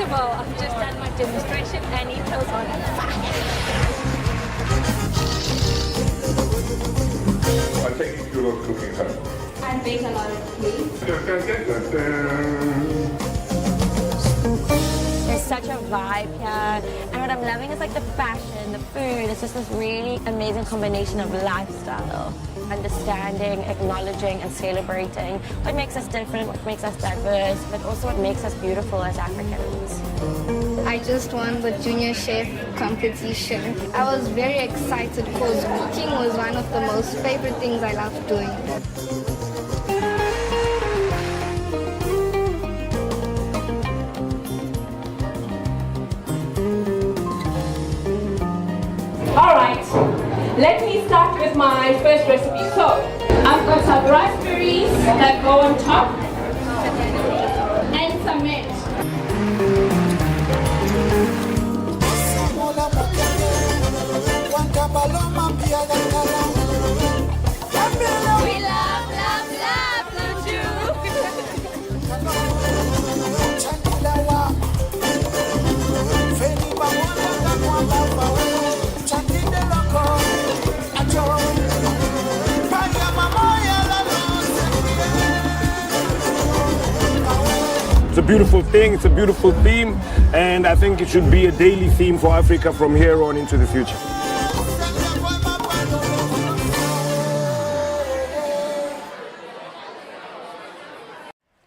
of all, I've just done my demonstration and it feels on fire. I think you do a lot of cooking, huh? I bake a lot of cakes. There's such a vibe here, and what I'm loving is like the fashion, the food. It's just this really amazing combination of lifestyle, understanding, acknowledging, and celebrating what makes us different, what makes us diverse, but also what makes us beautiful as Africans. I just won the junior chef competition. I was very excited because cooking was one of the most favorite things I love doing. Alright, let me start with my first recipe. So, I've got some raspberries that go on top and some mint. We love Luju! It's a beautiful thing, it's a beautiful theme, and I think it should be a daily theme for Africa from here on into the future.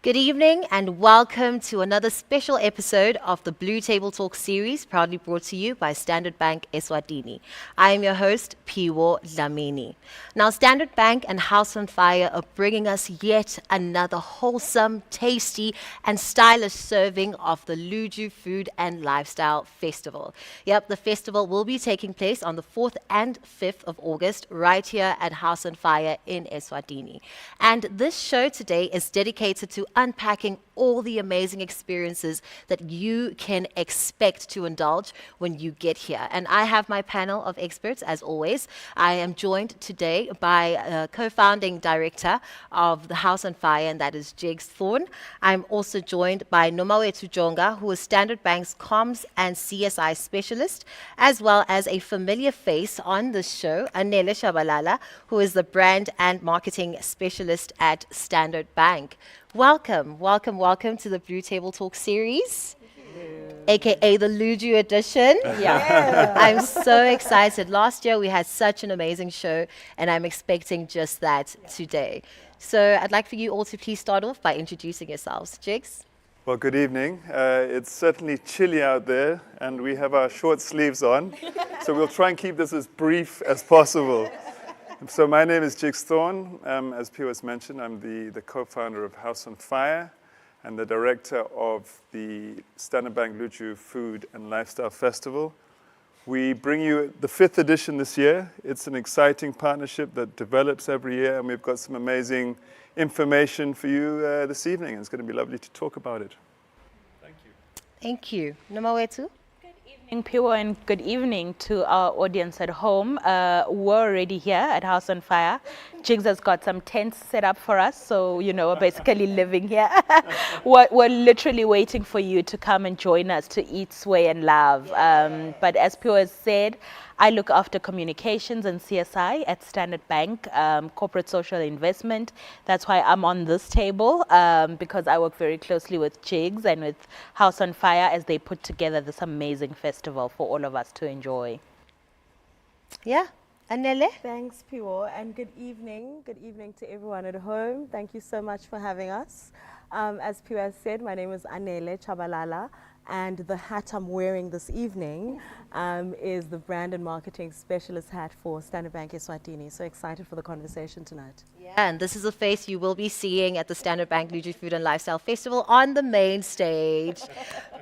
Good evening and welcome to another special episode of the Blue Table Talk series, proudly brought to you by Standard Bank Eswatini. I am your host, Piwo Dlamini. Now, Standard Bank and House on Fire are bringing us yet another wholesome, tasty, and stylish serving of the Luju Food and Lifestyle Festival. Yep, the festival will be taking place on the 4th and 5th of August, right here at House on Fire in Eswatini. And this show today is dedicated to unpacking all the amazing experiences that you can expect to indulge when you get here. And I have my panel of experts, as always. I am joined today by a co-founding director of the House on Fire, and that is Jigs Thorne. I'm also joined by Nomawetu Jonga, who is Standard Bank's comms and CSI specialist, as well as a familiar face on this show, Anele Shabalala, who is the brand and marketing specialist at Standard Bank. Welcome to the Blue Table Talk series, aka the Luju edition. Yeah. I'm so excited. Last year we had such an amazing show, and I'm expecting just that today. So I'd like for you all to please start off by introducing yourselves. Jigs? Well, good evening. It's certainly chilly out there, and we have our short sleeves on, so we'll try and keep this as brief as possible. So my name is Jigs Thorne. As Pio has mentioned, I'm the co-founder of House on Fire and the director of the Standard Bank Luju Food and Lifestyle Festival. We bring you the 5th edition this year. It's an exciting partnership that develops every year, and we've got some amazing information for you this evening. It's going to be lovely to talk about it. Thank you. Thank you. Nomawetu? Piwo, and good evening to our audience at home. We're already here at House on Fire. Jigs has got some tents set up for us, so we're basically living here. We're literally waiting for you to come and join us to eat, sway, and love. But as Piwo has said, I look after communications and CSI at Standard Bank, corporate social investment. That's why I'm on this table, because I work very closely with Jigs and with House on Fire as they put together this amazing festival for all of us to enjoy. Yeah, Anele? Thanks, Piwo, and good evening. Good evening to everyone at home. Thank you so much for having us. As Piwo has said, my name is Anele Chabalala, and the hat I'm wearing this evening is the brand and marketing specialist hat for Standard Bank Eswatini. So excited for the conversation tonight. Yeah, and this is a face you will be seeing at the Standard Bank Luju Food and Lifestyle Festival on the main stage.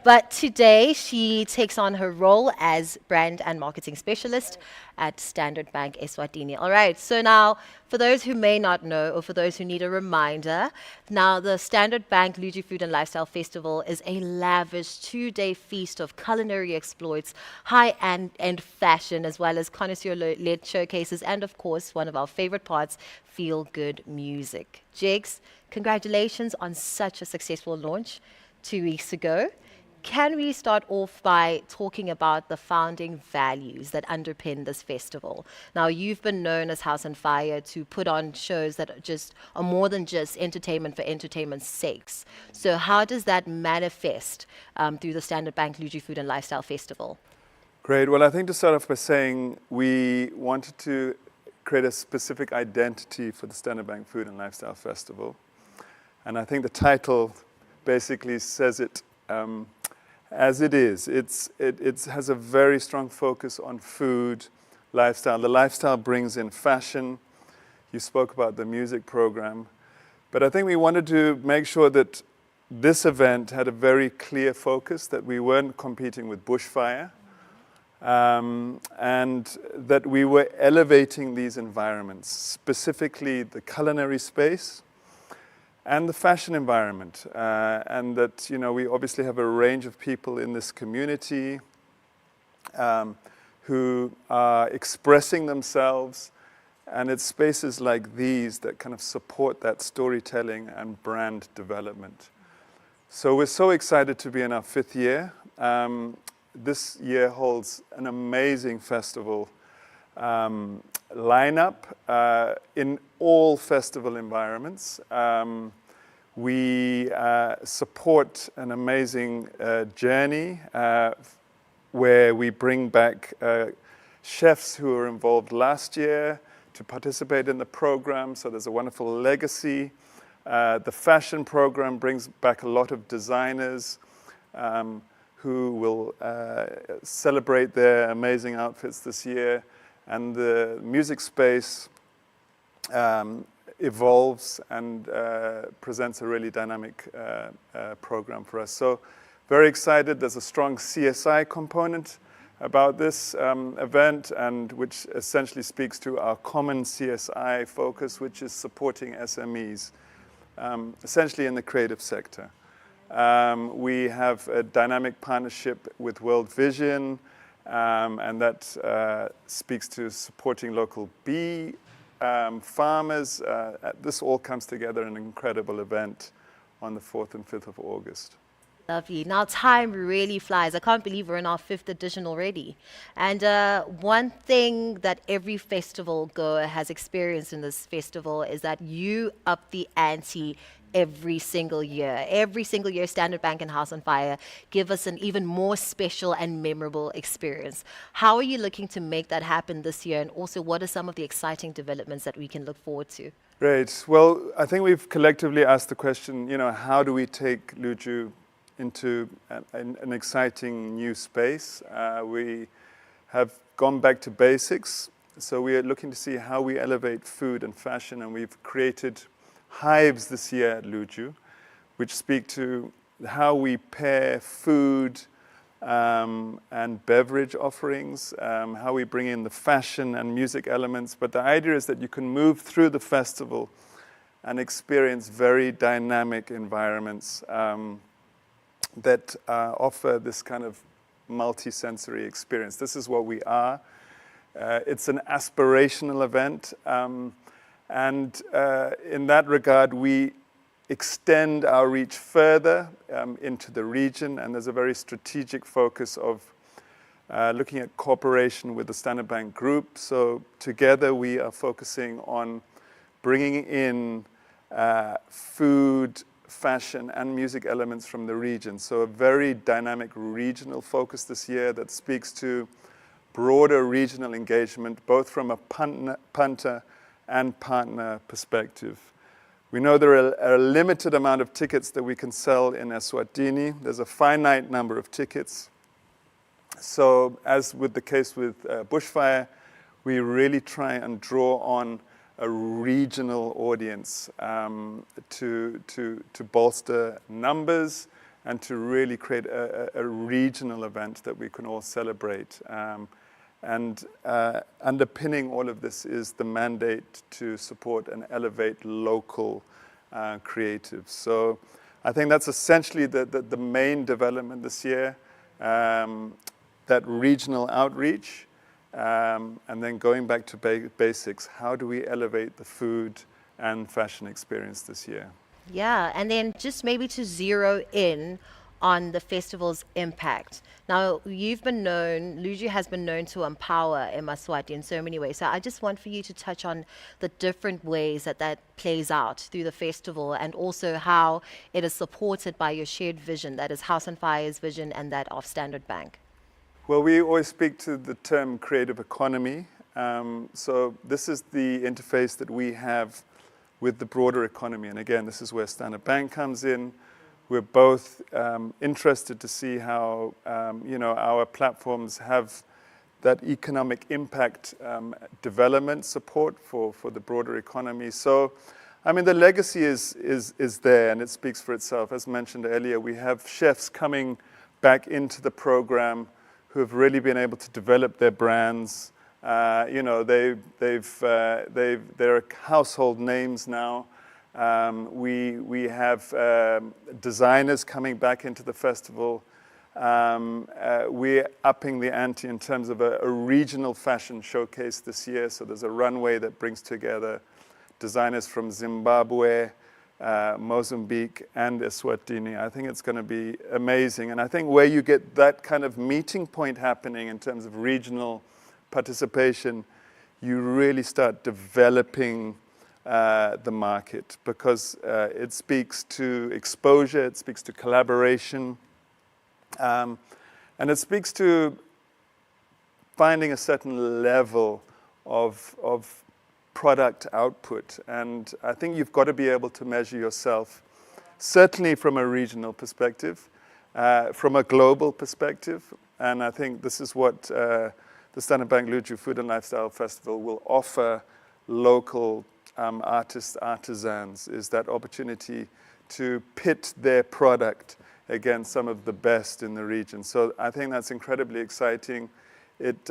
But today she takes on her role as brand and marketing specialist at Standard Bank Eswatini. All right, so now for those who may not know, or for those who need a reminder, now the Standard Bank Luju Food and Lifestyle Festival is a lavish 2-day feast of culinary exploits, high-end fashion, as well as connoisseur-led showcases, and of course, one of our favorite parts, feel-good music. Jigs, congratulations on such a successful launch 2 weeks ago. can we start off by talking about the founding values that underpin this festival? Now, you've been known as House on Fire to put on shows that are more than just entertainment for entertainment's sakes. So how does that manifest through the Standard Bank Luju Food and Lifestyle Festival? Great. Well, I think to start off by saying we wanted to create a specific identity for the Standard Bank Food and Lifestyle Festival. And I think the title basically says it as it is. It has a very strong focus on food, lifestyle. The lifestyle brings in fashion. You spoke about the music program. But I think we wanted to make sure that this event had a very clear focus, that we weren't competing with bushfire, and that we were elevating these environments, specifically the culinary space and the fashion environment, and that, you know, we obviously have a range of people in this community who are expressing themselves, and it's spaces like these that kind of support that storytelling and brand development. So we're so excited to be in our 5th year. This year holds an amazing festival lineup in all festival environments. We support an amazing journey where we bring back chefs who were involved last year to participate in the program, so there's a wonderful legacy. The fashion program brings back a lot of designers who will celebrate their amazing outfits this year. And the music space evolves and presents a really dynamic program for us. So very excited. There's a strong CSI component about this event, and which essentially speaks to our common CSI focus, which is supporting SMEs, essentially in the creative sector. We have a dynamic partnership with World Vision, and that speaks to supporting local bee farmers. This all comes together in an incredible event on the 4th and 5th of August. Lovely. Now time really flies. I can't believe we're in our 5th edition already. And one thing that every festival goer has experienced in this festival is that you up the ante every single year. Every single year, Standard Bank and House on Fire give us an even more special and memorable experience. How are you looking to make that happen this year? And also, what are some of the exciting developments that we can look forward to? Great. Well, I think we've collectively asked the question, you know, how do we take Luju into an exciting new space? We have gone back to basics. So we are looking to see how we elevate food and fashion, and we've created hives this year at Luju, which speak to how we pair food and beverage offerings, how we bring in the fashion and music elements. But the idea is that you can move through the festival and experience very dynamic environments that offer this kind of multi-sensory experience. This is what we are. It's an aspirational event. And in that regard, we extend our reach further into the region, and there's a very strategic focus of looking at cooperation with the Standard Bank Group. So together we are focusing on bringing in food, fashion, and music elements from the region. So a very dynamic regional focus this year that speaks to broader regional engagement, both from a punter and partner perspective. We know there are a limited amount of tickets that we can sell in Eswatini. There's a finite number of tickets. So as with the case with Bushfire, we really try and draw on a regional audience to bolster numbers and to really create a regional event that we can all celebrate. And underpinning all of this is the mandate to support and elevate local creatives. So I think that's essentially the main development this year, that regional outreach, and then going back to basics. How do we elevate the food and fashion experience this year? Yeah, and then just maybe to zero in on the festival's impact. Now, Luju has been known to empower eMaSwati in so many ways. So I just want for you to touch on the different ways that plays out through the festival, and also how it is supported by your shared vision, that is House on Fire's vision and that of Standard Bank. Well, we always speak to the term creative economy. So this is the interface that we have with the broader economy. And again, this is where Standard Bank comes in. We're both interested to see how our platforms have that economic impact development support for the broader economy. So, I mean, the legacy is there, and it speaks for itself. As mentioned earlier, we have chefs coming back into the program who have really been able to develop their brands. They're household names now. We have designers coming back into the festival. We're upping the ante in terms of a regional fashion showcase this year. So there's a runway that brings together designers from Zimbabwe, Mozambique, and Eswatini. I think it's going to be amazing. And I think where you get that kind of meeting point happening in terms of regional participation, you really start developing the market, because it speaks to exposure, it speaks to collaboration, and it speaks to finding a certain level of product output. And I think you've got to be able to measure yourself, certainly from a regional perspective, from a global perspective. And I think this is what the Standard Bank Luju Food and Lifestyle Festival will offer local artists, artisans, is that opportunity to pit their product against some of the best in the region. So I think that's incredibly exciting. It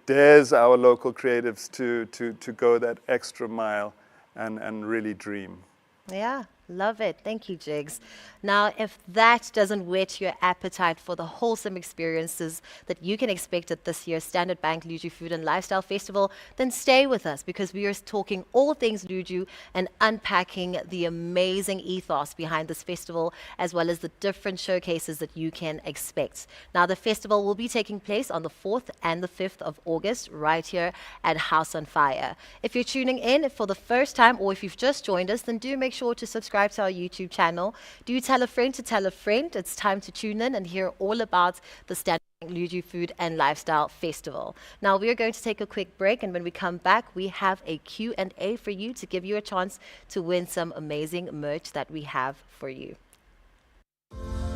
dares our local creatives to go that extra mile and really dream. Yeah, love it. Thank you, Jigs. Now, if that doesn't whet your appetite for the wholesome experiences that you can expect at this year's Standard Bank Luju Food and Lifestyle Festival, then stay with us, because we are talking all things Luju and unpacking the amazing ethos behind this festival, as well as the different showcases that you can expect. Now, the festival will be taking place on the 4th and the 5th of August right here at House on Fire. If you're tuning in for the first time, or if you've just joined us, then do make sure to subscribe to our YouTube channel. Do tell a friend to tell a friend. It's time to tune in and hear all about the Standard Bank Luju Food and Lifestyle Festival. Now, we are going to take a quick break, and when we come back, we have a Q&A for you to give you a chance to win some amazing merch that we have for you.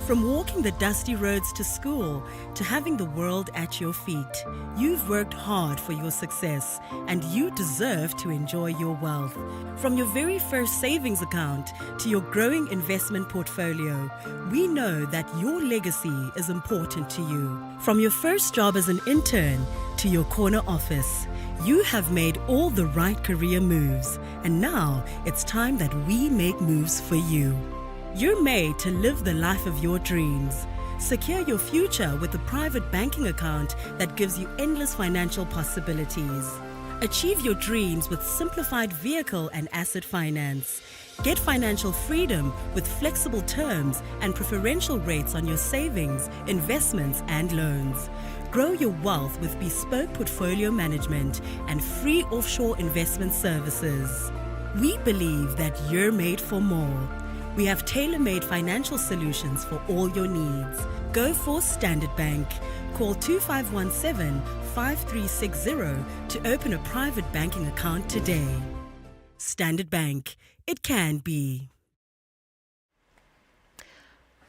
From walking the dusty roads to school to having the world at your feet, you've worked hard for your success, and you deserve to enjoy your wealth. From your very first savings account to your growing investment portfolio, we know that your legacy is important to you. From your first job as an intern to your corner office, you have made all the right career moves, and now it's time that we make moves for you. You're made to live the life of your dreams. Secure your future with a private banking account that gives you endless financial possibilities. Achieve your dreams with simplified vehicle and asset finance. Get financial freedom with flexible terms and preferential rates on your savings, investments, and loans. Grow your wealth with bespoke portfolio management and free offshore investment services. We believe that you're made for more. We have tailor-made financial solutions for all your needs. Go for Standard Bank. Call 2517-5360 to open a private banking account today. Standard Bank. It can be.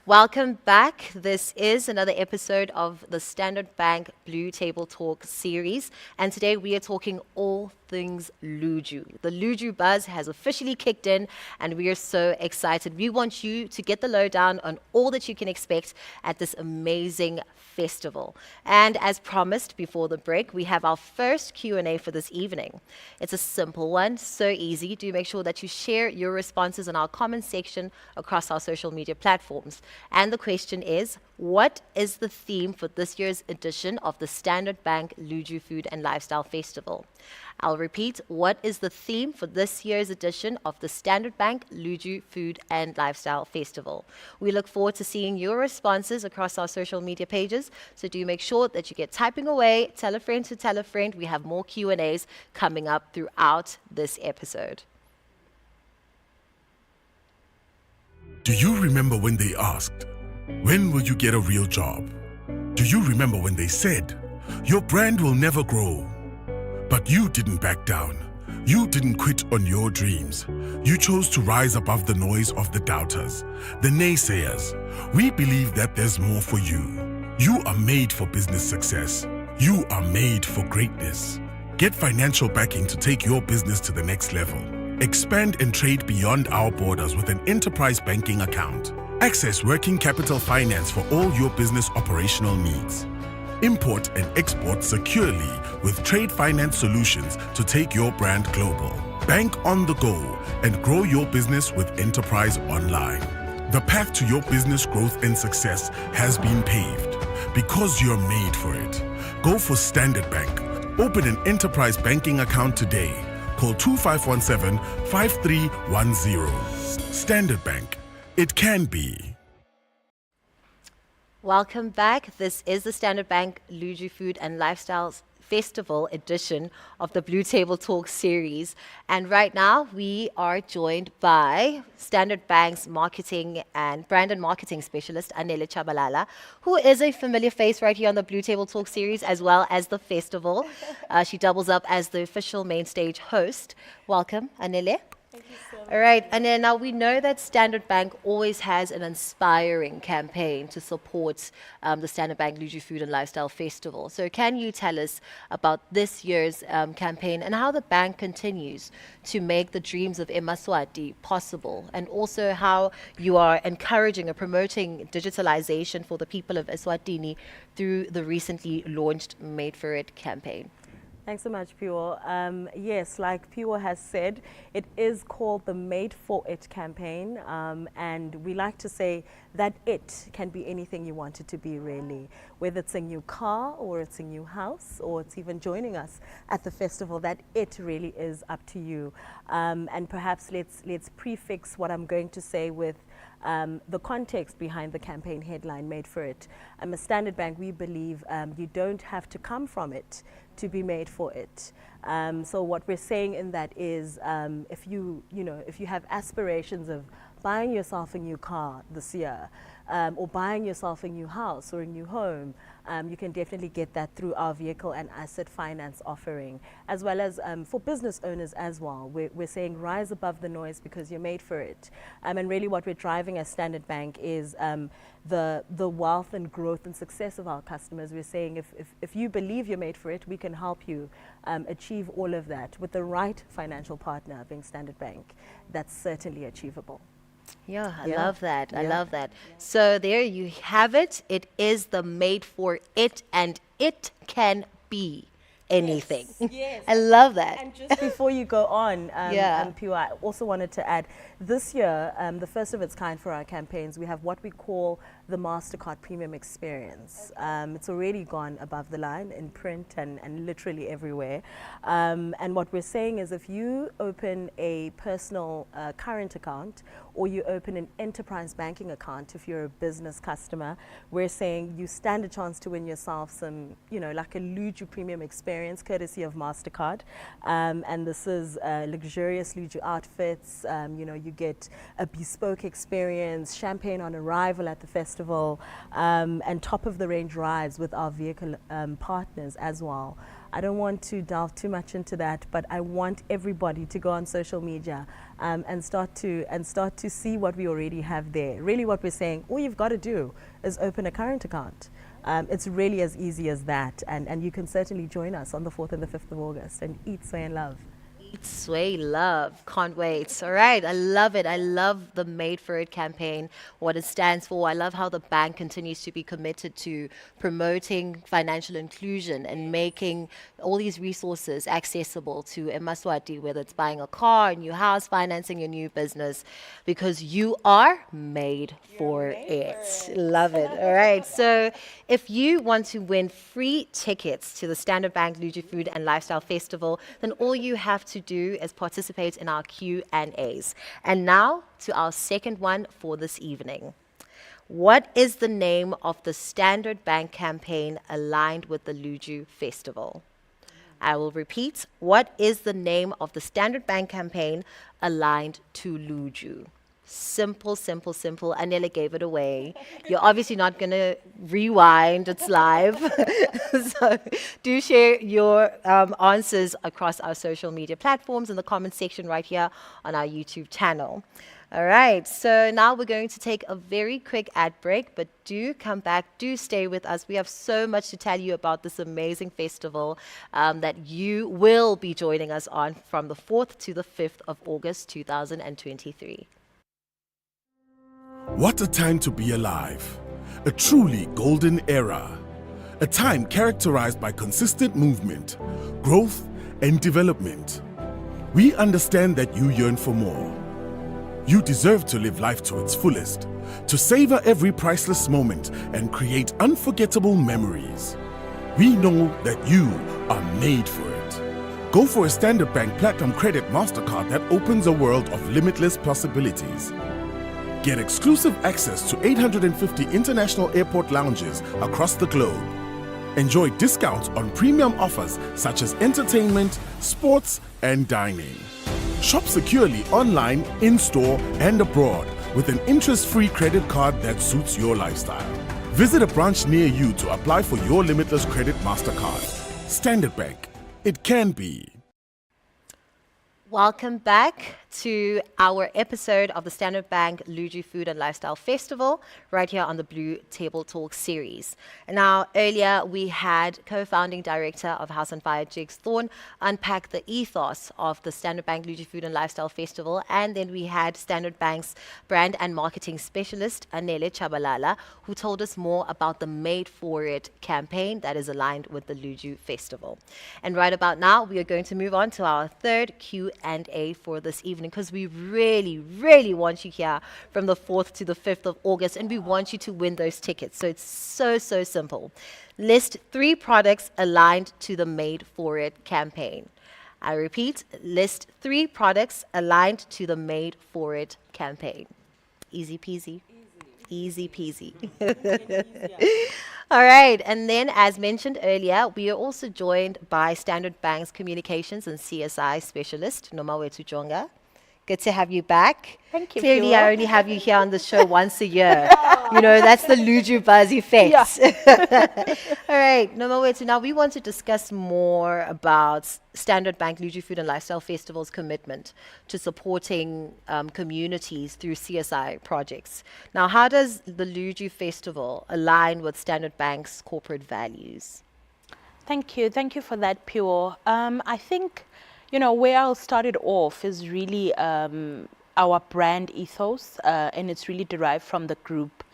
Welcome back. This is another episode of the Standard Bank Blue Table Talk series, and today we are talking all things Luju. The Luju buzz has officially kicked in, and we are so excited. We want you to get the lowdown on all that you can expect at this amazing festival. And as promised before the break, we have our first Q&A for this evening. It's a simple one, so easy. Do make sure that you share your responses in our comment section across our social media platforms. And the question is, what is the theme for this year's edition of the Standard Bank Luju Food and Lifestyle Festival? I'll repeat, what is the theme for this year's edition of the Standard Bank Luju Food and Lifestyle Festival? We look forward to seeing your responses across our social media pages, so do make sure that you get typing away, tell a friend to tell a friend. We have more Q&As coming up throughout this episode. Do you remember when they asked, when will you get a real job? Do you remember when they said, your brand will never grow? But you didn't back down. You didn't quit on your dreams. You chose to rise above the noise of the doubters, the naysayers. We believe that there's more for you. You are made for business success. You are made for greatness. Get financial backing to take your business to the next level. Expand and trade beyond our borders with an enterprise banking account. Access working capital finance for all your business operational needs. Import and export securely with trade finance solutions to take your brand global. Bank on the go and grow your business with Enterprise Online. The path to your business growth and success has been paved because you're made for it. Go for Standard Bank. Open an enterprise banking account today. Call 2517-5310. Standard Bank. It can be. Welcome back. This is the Standard Bank Luju Food and Lifestyle Festival edition of the Blue Table Talk series. And right now we are joined by Standard Bank's marketing and brand and marketing specialist, Anele Chabalala, who is a familiar face right here on the Blue Table Talk series as well as the festival. She doubles up as the official main stage host. Welcome, Anele. Thank you so much. All right, and then now we know that Standard Bank always has an inspiring campaign to support the Standard Bank Luju Food and Lifestyle Festival. So can you tell us about this year's campaign and how the bank continues to make the dreams of Emaswati possible, and also how you are encouraging or promoting digitalization for the people of Eswatini through the recently launched Made for It campaign? Thanks so much, Pure. Yes, like Pure has said, it is called the Made for It campaign, and we like to say that it can be anything you want it to be, really. Whether it's a new car, or it's a new house, or it's even joining us at the festival, that it really is up to you. And perhaps let's prefix what I'm going to say with the context behind the campaign headline, Made for It. At Standard Bank, we believe you don't have to come from it to be made for it. So what we're saying in that is, if you have aspirations of buying yourself a new car this year, or buying yourself a new house or a new home, you can definitely get that through our vehicle and asset finance offering, as well as for business owners as well. We're saying rise above the noise because you're made for it. And really what we're driving as Standard Bank is the wealth and growth and success of our customers. We're saying if you believe you're made for it, we can help you achieve all of that with the right financial partner, being Standard Bank. That's certainly achievable. Yeah, I love that. I love that. So there you have it. It is the Made for It, and it can be anything. Yes. I love that. And just before you go on, Pure, I also wanted to add, this year, the first of its kind for our campaigns, we have what we call the MasterCard Premium Experience. It's already gone above the line in print and literally everywhere. And what we're saying is, if you open a personal current account, or you open an enterprise banking account, if you're a business customer, we're saying you stand a chance to win yourself some, like a Luju Premium Experience courtesy of MasterCard. And this is luxurious Luju outfits. You get a bespoke experience, champagne on arrival at the festival, and top of the range rides with our vehicle partners as well. I don't want to delve too much into that, but I want everybody to go on social media and start to see what we already have there. Really what we're saying, all you've got to do is open a current account. It's really as easy as that, and you can certainly join us on the 4th and the 5th of August and eat, sway and love. Sway love. Can't wait. All right. I love it. I love the Made for It campaign, what it stands for. I love how the bank continues to be committed to promoting financial inclusion and making all these resources accessible to Emaswati, whether it's buying a car, a new house, financing your new business, because you are made for it. Love it. All right. So if you want to win free tickets to the Standard Bank Luju Food and Lifestyle Festival, then all you have to do is participate in our Q&As. And now to our second one for this evening. What is the name of the Standard Bank campaign aligned with the Luju Festival? I will repeat. What is the name of the Standard Bank campaign aligned to Luju? Simple, simple, simple. Anela gave it away. You're obviously not going to rewind. It's live. So do share your answers across our social media platforms in the comment section right here on our YouTube channel. All right, so now we're going to take a very quick ad break, but do come back, do stay with us. We have so much to tell you about this amazing festival that you will be joining us on from the 4th to the 5th of August 2023. What a time to be alive. A truly golden era. A time characterized by consistent movement, growth, and development. We understand that you yearn for more. You deserve to live life to its fullest, to savor every priceless moment and create unforgettable memories. We know that you are made for it. Go for a Standard Bank Platinum Credit MasterCard that opens a world of limitless possibilities. Get exclusive access to 850 international airport lounges across the globe. Enjoy discounts on premium offers such as entertainment, sports, and dining. Shop securely online, in-store, and abroad with an interest-free credit card that suits your lifestyle. Visit a branch near you to apply for your Limitless Credit MasterCard. Standard Bank. It can be. Welcome back to our episode of the Standard Bank Luju Food and Lifestyle Festival right here on the Blue Table Talk series. And now, earlier we had co-founding director of House on Fire, Jigs Thorne, unpack the ethos of the Standard Bank Luju Food and Lifestyle Festival. And then we had Standard Bank's brand and marketing specialist, Anele Chabalala, who told us more about the Made for It campaign that is aligned with the Luju Festival. And right about now, we are going to move on to our third Q&A for this evening, because we really, really want you here from the 4th to the 5th of August, and we want you to win those tickets. So it's so simple. List 3 products aligned to the Made for It campaign. I repeat, list 3 products aligned to the Made for It campaign. Easy peasy. Easy peasy. All right, and then as mentioned earlier, we are also joined by Standard Bank's Communications and CSI Specialist, Nomawetu Jonga. Good to have you back. Thank you. Clearly, I only have you here on the show once a year. You know, that's the Luju buzz effect. Yeah. All right, Nomawetu, now we want to discuss more about Standard Bank Luju Food and Lifestyle Festival's commitment to supporting communities through CSI projects. Now, how does the Luju Festival align with Standard Bank's corporate values? Thank you. Thank you for that, Pure. I think, you know, where I'll start it off is really our brand ethos, and it's really derived from the group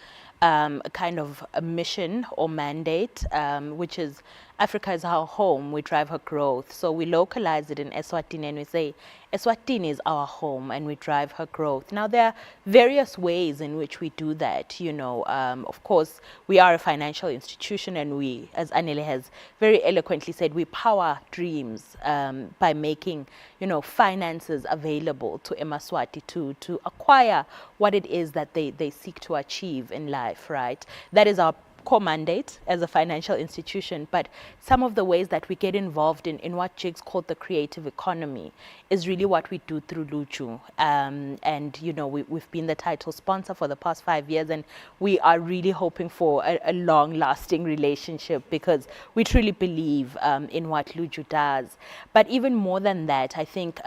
kind of a mission or mandate, which is Africa is our home, we drive her growth. So we localize it in Eswatini and we say, Eswatini is our home and we drive her growth. Now, there are various ways in which we do that. You know, of course, we are a financial institution and we, as Anele has very eloquently said, we power dreams by making, you know, finances available to Emaswati to acquire what it is that they seek to achieve in life, right? That is our core mandate as a financial institution, but some of the ways that we get involved in what Jigs called the creative economy is really what we do through Luju. And, you know, we've been the title sponsor for the past 5 years, and we are really hoping for a long-lasting relationship because we truly believe in what Luju does. But even more than that, I think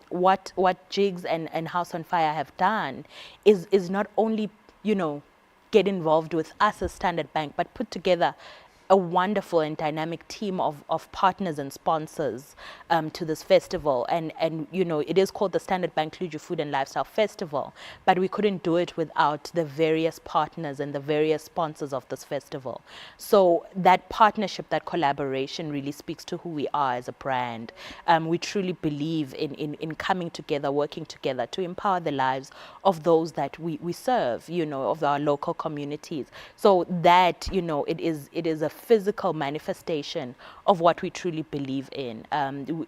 what Jigs and House on Fire have done is not only, you know, get involved with us as Standard Bank, but put together a wonderful and dynamic team of partners and sponsors to this festival. And you know, it is called the Standard Bank Luju Food and Lifestyle Festival, but we couldn't do it without the various partners and the various sponsors of this festival. So that partnership, that collaboration really speaks to who we are as a brand. We truly believe in coming together, working together to empower the lives of those that we serve, you know, of our local communities. So that, you know, it is a physical manifestation of what we truly believe in.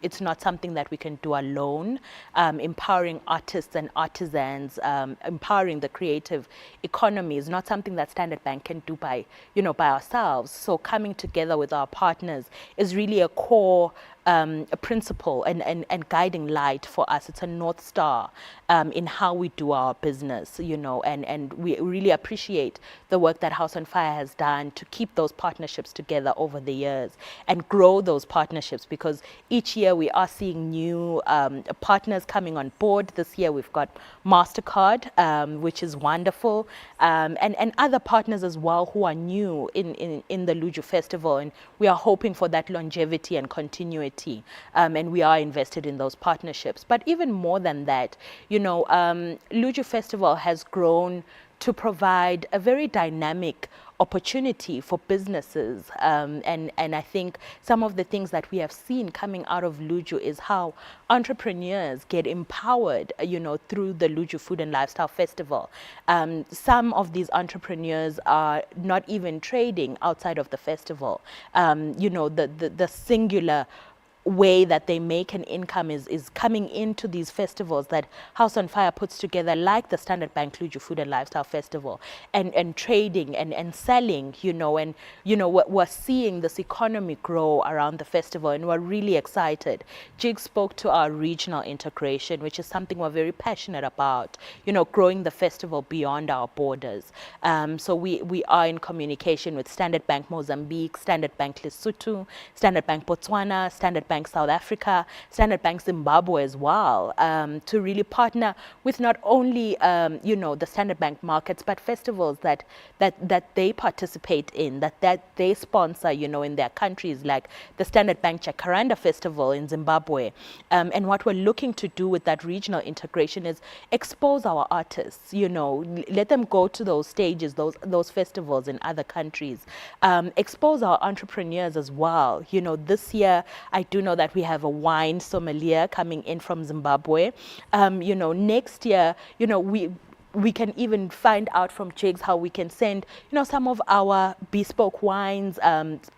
It's not something that we can do alone. Empowering artists and artisans, empowering the creative economy is not something that Standard Bank can do by ourselves. So coming together with our partners is really a core a principle and guiding light for us. It's a North Star in how we do our business, you know, and we really appreciate the work that House on Fire has done to keep those partnerships together over the years and grow those partnerships, because each year we are seeing new partners coming on board. This year we've got MasterCard, which is wonderful, and other partners as well who are new in the Luju Festival, and we are hoping for that longevity and continuity. And we are invested in those partnerships. But even more than that, you know, Luju Festival has grown to provide a very dynamic opportunity for businesses. And I think some of the things that we have seen coming out of Luju is how entrepreneurs get empowered, you know, through the Luju Food and Lifestyle Festival. Some of these entrepreneurs are not even trading outside of the festival. You know, the singular way that they make an income is coming into these festivals that House on Fire puts together, like the Standard Bank Luju Food and Lifestyle Festival, and trading and selling, you know, and you know we're seeing this economy grow around the festival, and we're really excited. Jig spoke to our regional integration, which is something we're very passionate about, you know, growing the festival beyond our borders. So we are in communication with Standard Bank Mozambique, Standard Bank Lesotho, Standard Bank Botswana, Standard Bank South Africa, Standard Bank Zimbabwe as well, to really partner with not only you know, the Standard Bank markets, but festivals that they participate in, that they sponsor, you know, in their countries, like the Standard Bank Jacaranda Festival in Zimbabwe. And what we're looking to do with that regional integration is expose our artists, you know, let them go to those stages, those festivals in other countries, expose our entrepreneurs as well. You know, this year I do know that we have a wine sommelier coming in from Zimbabwe. You know, next year, you know, we can even find out from Jigs how we can send, you know, some of our bespoke wines,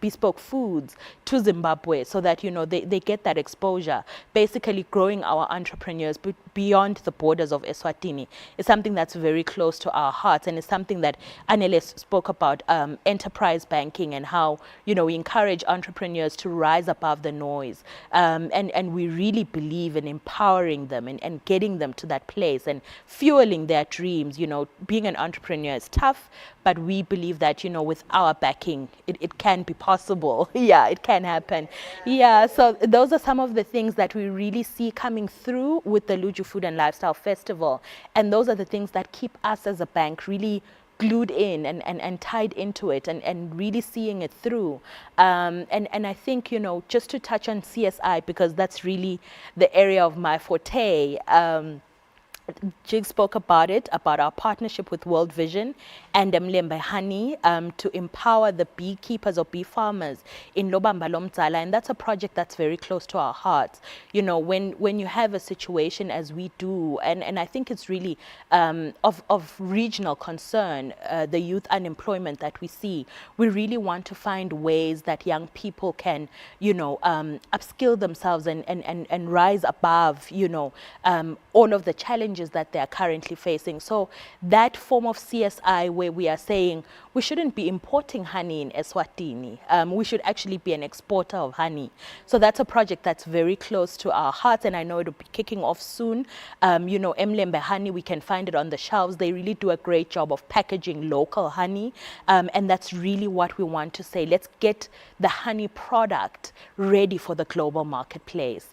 bespoke foods to Zimbabwe, so that, you know, they get that exposure. Basically growing our entrepreneurs beyond the borders of Eswatini is something that's very close to our hearts, and it's something that Anele spoke about, enterprise banking, and how, you know, we encourage entrepreneurs to rise above the noise. And we really believe in empowering them and getting them to that place and fueling their dreams. You know, being an entrepreneur is tough, but we believe that, you know, with our backing, it can be possible. Yeah, it can happen. Yeah, so those are some of the things that we really see coming through with the Luju Food and Lifestyle Festival. And those are the things that keep us as a bank really glued in and tied into it and really seeing it through. And I think, you know, just to touch on CSI, because that's really the area of my forte, Jig spoke about it, about our partnership with World Vision and Mlembe Honey to empower the beekeepers or bee farmers in Lobamba Lomdzala, and that's a project that's very close to our hearts. You know, when you have a situation as we do, and I think it's really of regional concern, the youth unemployment that we see, we really want to find ways that young people can, you know, upskill themselves and rise above, you know, all of the challenges that they are currently facing. So that form of CSI where we are saying we shouldn't be importing honey in Eswatini, we should actually be an exporter of honey. So that's a project that's very close to our hearts, and I know it'll be kicking off soon. You know, Mlembe Honey, we can find it on the shelves. They really do a great job of packaging local honey, and that's really what we want to say. Let's get the honey product ready for the global marketplace,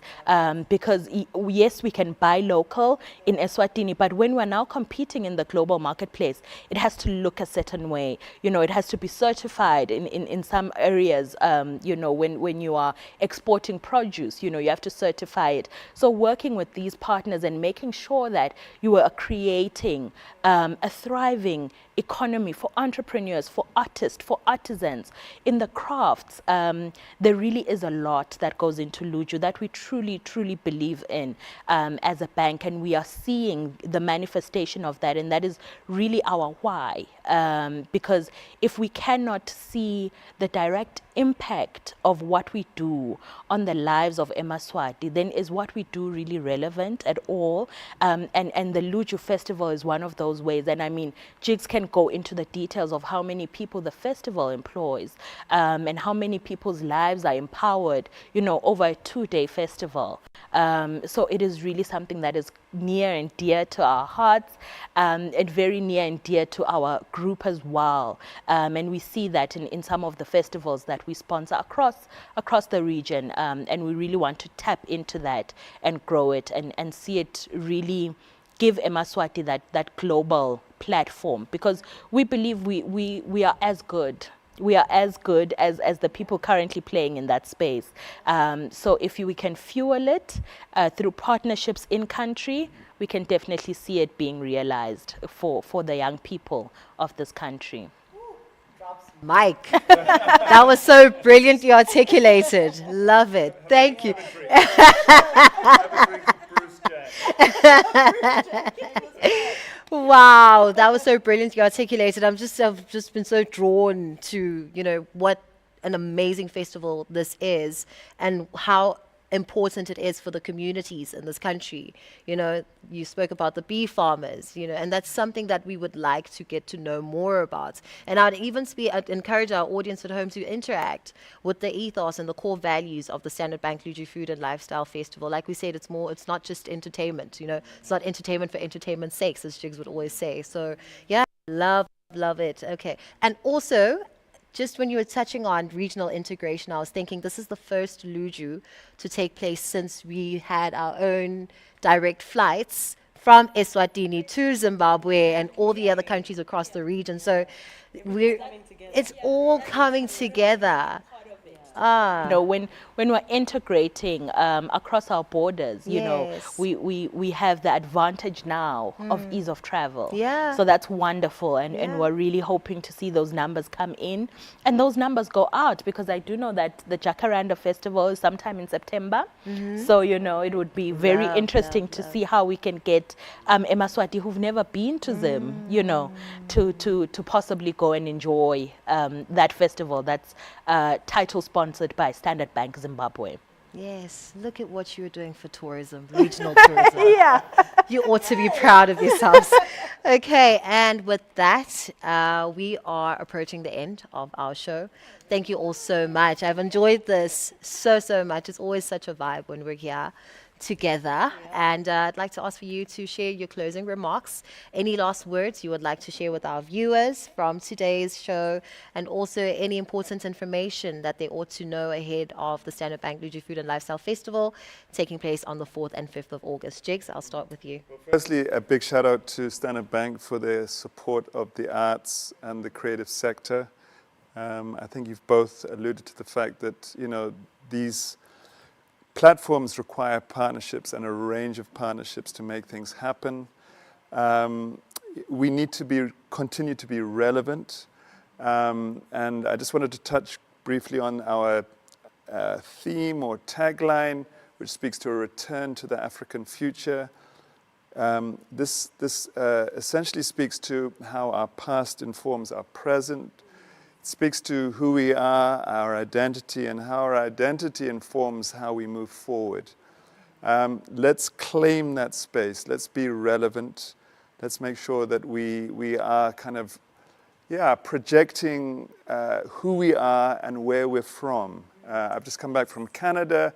because yes, we can buy local in Eswatini, but when we're now competing in the global marketplace, it has to look a certain way. it has to be certified in some areas, when you are exporting produce, you have to certify it. So working with these partners and making sure that you are creating a thriving economy for entrepreneurs, for artists, for artisans in the crafts. There really is a lot that goes into Luju that we truly, truly believe in as a bank, and we are seeing the manifestation of that, and that is really our why. Because if we cannot see the direct impact of what we do on the lives of Emaswati, then is what we do really relevant at all? And the Luju Festival is one of those ways. And I mean, Jigs can go into the details of how many people the festival employs, and how many people's lives are empowered, over a 2-day festival. So it is really something that is near and dear to our hearts, and very near and dear to our group as well. And we see that in some of the festivals that we sponsor across the region, and we really want to tap into that and grow it and see it really give Emaswati that global platform, because we believe we are as good. We are as good as the people currently playing in that space. So if we can fuel it through partnerships in country, we can definitely see it being realized for the young people of this country. Mike, that was so brilliantly articulated. Love it. Thank you. Wow, that was so brilliantly articulated. I've just been so drawn to, what an amazing festival this is and how important it is for the communities in this country. You spoke about the bee farmers, and that's something that we would like to get to know more about. And I'd encourage our audience at home to interact with the ethos and the core values of the Standard Bank Luju Food and Lifestyle Festival. Like we said, it's not just entertainment, it's not entertainment for entertainment's sake, as Jigs would always say. So yeah, love it. Okay. And also, just when you were touching on regional integration, I was thinking this is the first Luju to take place since we had our own direct flights from Eswatini to Zimbabwe and all the other countries across the region. So it's all coming together. When we're integrating across our borders, we have the advantage now of ease of travel. Yeah. So that's wonderful, and we're really hoping to see those numbers come in and those numbers go out, because I do know that the Jacaranda Festival is sometime in September. So it would be very interesting to see how we can get Emaswati who've never been to Zim, to possibly go and enjoy that festival that's title sponsored by Standard Bank Zimbabwe. Yes, look at what you're doing for tourism, regional tourism. Yeah. You ought to be proud of yourselves. Okay, and with that, we are approaching the end of our show. Thank you all so much. I've enjoyed this so much. It's always such a vibe when we're here together. And I'd like to ask for you to share your closing remarks. Any last words you would like to share with our viewers from today's show, and also any important information that they ought to know ahead of the Standard Bank Luju Food and Lifestyle Festival taking place on the 4th and 5th of August. Jigs, I'll start with you. Well, firstly, a big shout out to Standard Bank for their support of the arts and the creative sector. I think you've both alluded to the fact that, these platforms require partnerships and a range of partnerships to make things happen. We need to continue to be relevant. And I just wanted to touch briefly on our theme or tagline, which speaks to a return to the African future. This essentially speaks to how our past informs our present. It speaks to who we are, our identity, and how our identity informs how we move forward. Let's claim that space. Let's be relevant. Let's make sure that we are kind of, projecting who we are and where we're from. I've just come back from Canada,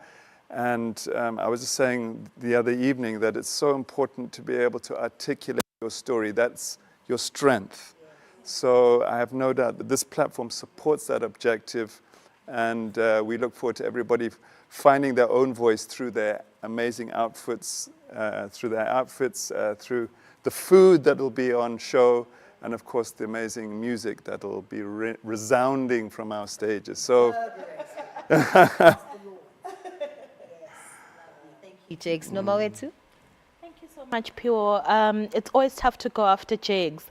and I was just saying the other evening that it's so important to be able to articulate your story. That's your strength. So I have no doubt that this platform supports that objective, and we look forward to everybody finding their own voice through their amazing outfits, through the food that will be on show, and of course the amazing music that will be resounding from our stages. So, Thank you, Jigs. Nomawetu? Thank you so much, Pure. It's always tough to go after Jigs.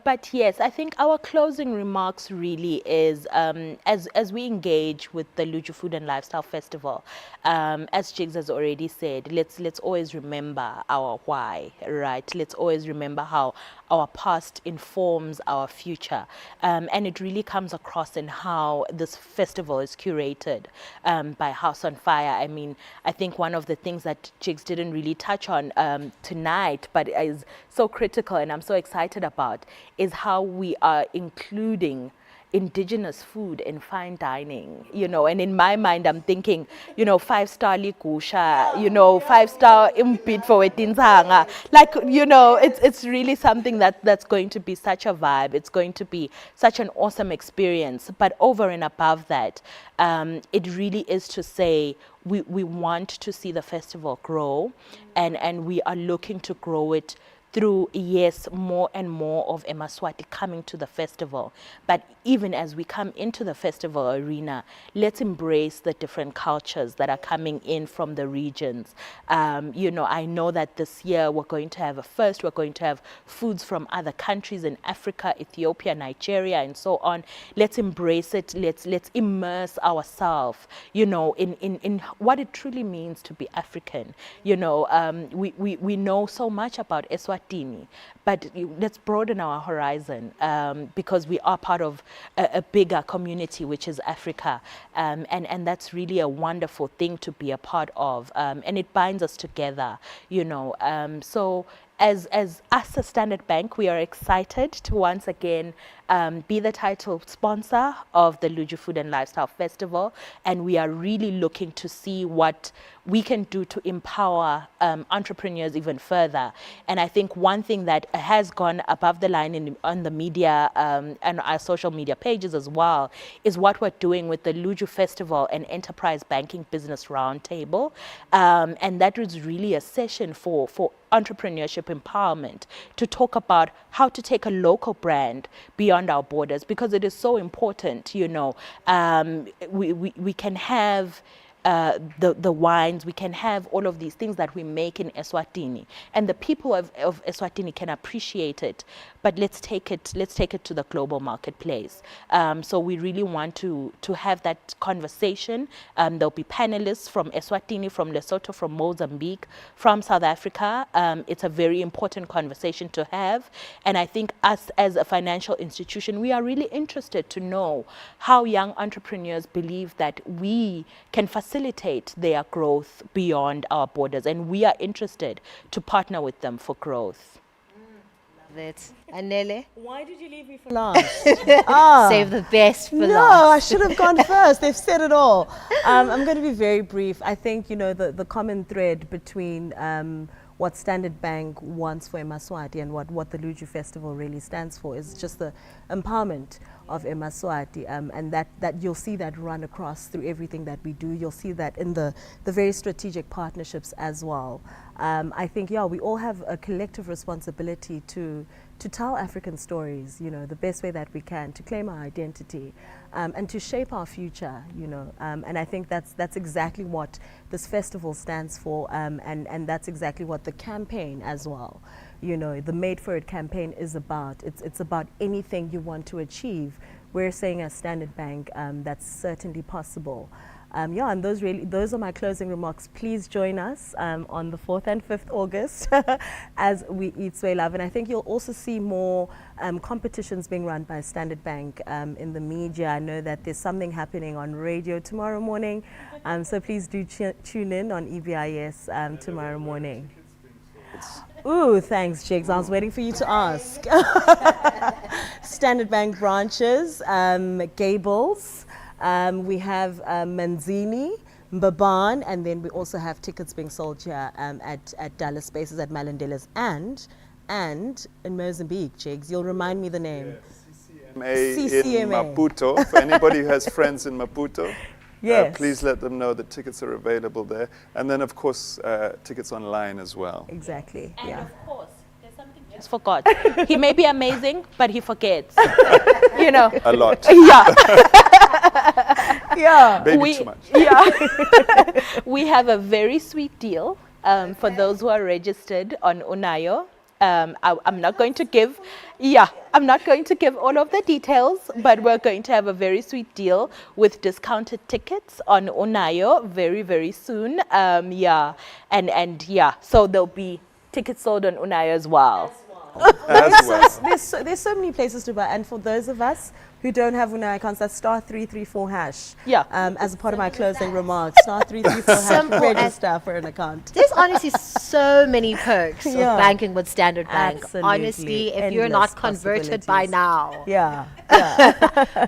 But yes, I think our closing remarks really is, as we engage with the Luju Food and Lifestyle Festival, as Jigs has already said, let's always remember our why, right? Let's always remember how our past informs our future. And it really comes across in how this festival is curated by House on Fire. I mean, I think one of the things that Jigs didn't really touch on tonight, but is so critical and I'm so excited about, is how we are including indigenous food in fine dining, and in my mind I'm thinking, 5-star likusha, 5-star impit for wetinzanga, like, it's really something that's going to be such a vibe. It's going to be such an awesome experience. But over and above that, it really is to say we want to see the festival grow, and we are looking to grow it through, yes, more and more of eMaSwati coming to the festival. But even as we come into the festival arena, let's embrace the different cultures that are coming in from the regions. I know that this year we're going to have we're going to have foods from other countries in Africa, Ethiopia, Nigeria, and so on. Let's embrace it. Let's immerse ourselves, in what it truly means to be African. We know so much about Eswatini, but let's broaden our horizon, because we are part of a bigger community, which is Africa, and that's really a wonderful thing to be a part of, and it binds us together, so as us as Standard Bank, we are excited to once again be the title sponsor of the Luju Food and Lifestyle Festival, and we are really looking to see what we can do to empower entrepreneurs even further. And I think one thing that has gone above the line on the media and our social media pages as well is what we're doing with the Luju Festival and Enterprise Banking Business Roundtable, and that was really a session for entrepreneurship empowerment, to talk about how to take a local brand beyond our borders, because it is so important. We can have the wines, we can have all of these things that we make in Eswatini, and the people of Eswatini can appreciate it, but let's take it to the global marketplace. So we really want to have that conversation. There'll be panelists from Eswatini, from Lesotho, from Mozambique, from South Africa. It's a very important conversation to have, and I think us as a financial institution, we are really interested to know how young entrepreneurs believe that we can facilitate their growth beyond our borders, and we are interested to partner with them for growth. Love it. Anele? Why did you leave me for last? Save the best for last. No, I should have gone first. They've said it all. I'm going to be very brief. I think, the common thread between what Standard Bank wants for eMaSwati and what the Luju Festival really stands for is just the empowerment of eMaSwati, and that you'll see that run across through everything that we do. You'll see that in the very strategic partnerships as well. I think, we all have a collective responsibility to tell African stories, the best way that we can, to claim our identity, and to shape our future, and I think that's exactly what this festival stands for, and that's exactly what the campaign as well, the Made For It campaign is about. It's about anything you want to achieve. We're saying as Standard Bank, that's certainly possible. And those are my closing remarks. Please join us on the 4th and 5th August as we eat, sway, love. And I think you'll also see more competitions being run by Standard Bank in the media. I know that there's something happening on radio tomorrow morning, so please do tune in on EBIS tomorrow morning. Ooh, thanks, Jigs. I was waiting for you to ask. Standard Bank branches, Gables. We have Manzini, Mbaban, and then we also have tickets being sold here at Dallas Spaces, at Malandelas, and in Mozambique, Jigs. You'll remind me the name. CCMA in Maputo. For anybody who has friends in Maputo, yes. Please let them know that tickets are available there. And then, of course, tickets online as well. Exactly. And of course, there's something He's forgot. He may be amazing, but he forgets. You know. A lot. Yeah. Yeah. Maybe too much. Yeah. We have a very sweet deal for those who are registered on Unayo. I'm not going to give, I'm not going to give all of the details, but we're going to have a very sweet deal with discounted tickets on Unayo very, very soon. So there'll be tickets sold on Unayo as well. There's so many places to buy, and for those of us who don't have Unayo accounts, that's *334#. Yeah. As a part of my closing remarks, *334# to register for an account. There's honestly so many perks of banking with Standard Bank. Absolutely. Honestly, if you're not converted by now,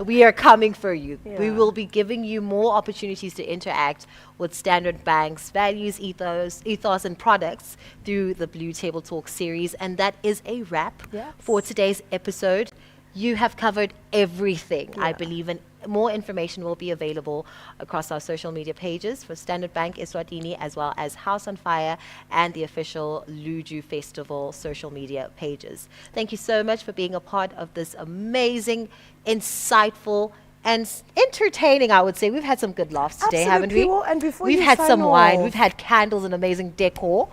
we are coming for you. Yeah. We will be giving you more opportunities to interact with Standard Bank's values, ethos, and products through the Blue Table Talk series. And that is a wrap for today's episode. You have covered everything, I believe, and more information will be available across our social media pages for Standard Bank Eswatini, as well as House on Fire and the official Luju Festival social media pages. Thank you so much for being a part of this amazing, insightful, and entertaining, I would say. We've had some good laughs today, haven't we? And before We've you had sign some wine, off, we've had candles and amazing decor.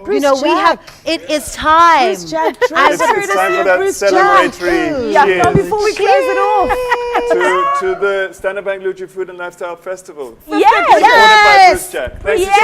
Bruce you know, Jack. it is time. Bruce Jack, It's time for that celebratory cheers. Before we close it off. to the Standard Bank Luju Food and Lifestyle Festival. Yes! Supported by Bruce Jack. Thank you so much.